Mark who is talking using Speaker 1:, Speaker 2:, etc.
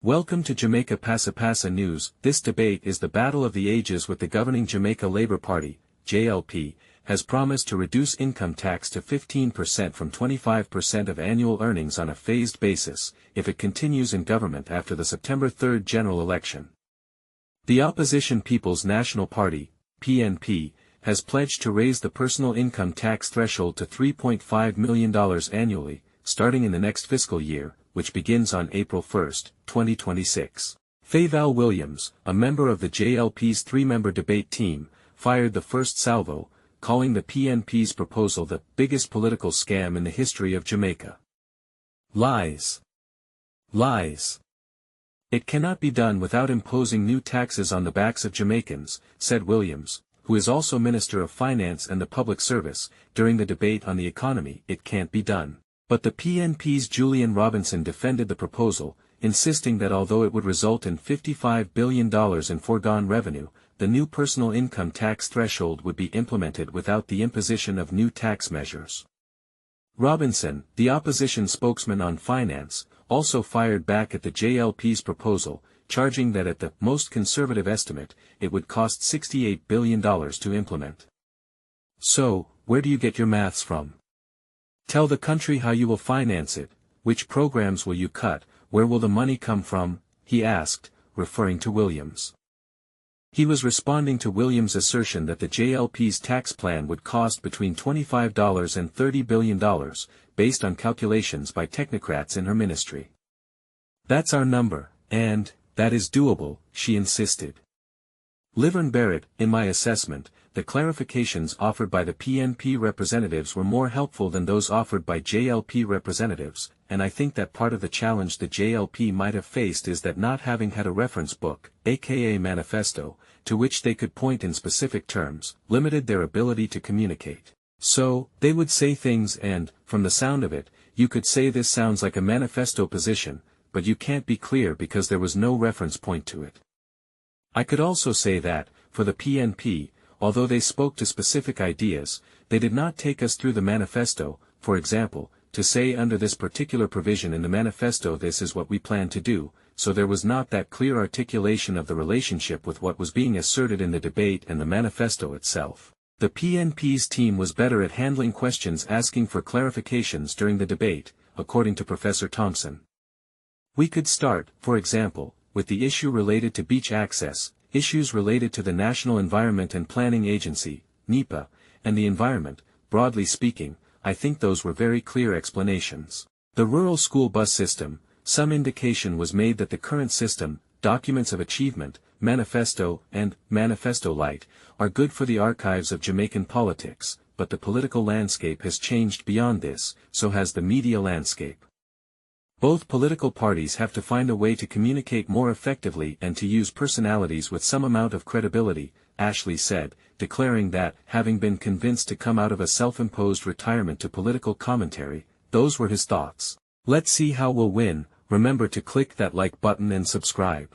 Speaker 1: Welcome to Jamaica Passa News. This debate is the battle of the ages with the governing Jamaica Labour Party, JLP, has promised to reduce income tax to 15% from 25% of annual earnings on a phased basis, if it continues in government after the September 3 general election. The opposition People's National Party, PNP, has pledged to raise the personal income tax threshold to $3.5 million annually, starting in the next fiscal year, which begins on April 1, 2026. Fayval Williams, a member of the JLP's three-member debate team, fired the first salvo, calling the PNP's proposal the biggest political scam in the history of Jamaica. Lies. Lies. It cannot be done without imposing new taxes on the backs of Jamaicans, said Williams, who is also Minister of Finance and the Public Service. During the debate on the economy, it can't be done. But the PNP's Julian Robinson defended the proposal, insisting that although it would result in $55 billion in foregone revenue, the new personal income tax threshold would be implemented without the imposition of new tax measures. Robinson, the opposition spokesman on finance, also fired back at the JLP's proposal, charging that at the most conservative estimate, it would cost $68 billion to implement. So, where do you get your maths from? Tell the country how you will finance it, which programs will you cut, where will the money come from, he asked, referring to Williams. He was responding to Williams' assertion that the JLP's tax plan would cost between $25 and $30 billion, based on calculations by technocrats in her ministry. That's our number, and that is doable, she insisted. Livern Barrett, in my assessment, the clarifications offered by the PNP representatives were more helpful than those offered by JLP representatives, and I think that part of the challenge the JLP might have faced is that not having had a reference book, aka manifesto, to which they could point in specific terms, limited their ability to communicate. So, they would say things and, from the sound of it, you could say this sounds like a manifesto position, but you can't be clear because there was no reference point to it. I could also say that, for the PNP, although they spoke to specific ideas, they did not take us through the manifesto, for example, to say under this particular provision in the manifesto this is what we plan to do, so there was not that clear articulation of the relationship with what was being asserted in the debate and the manifesto itself. The PNP's team was better at handling questions asking for clarifications during the debate, according to Professor Thompson. We could start, for example, with the issue related to beach access, issues related to the National Environment and Planning Agency, NEPA, and the environment. Broadly speaking, I think those were very clear explanations. The rural school bus system, some indication was made that the current system, documents of achievement, manifesto, and manifesto light, are good for the archives of Jamaican politics, but the political landscape has changed beyond this, so has the media landscape. Both political parties have to find a way to communicate more effectively and to use personalities with some amount of credibility, Ashley said, declaring that, having been convinced to come out of a self-imposed retirement to political commentary, those were his thoughts. Let's see how we'll win. Remember to click that like button and subscribe.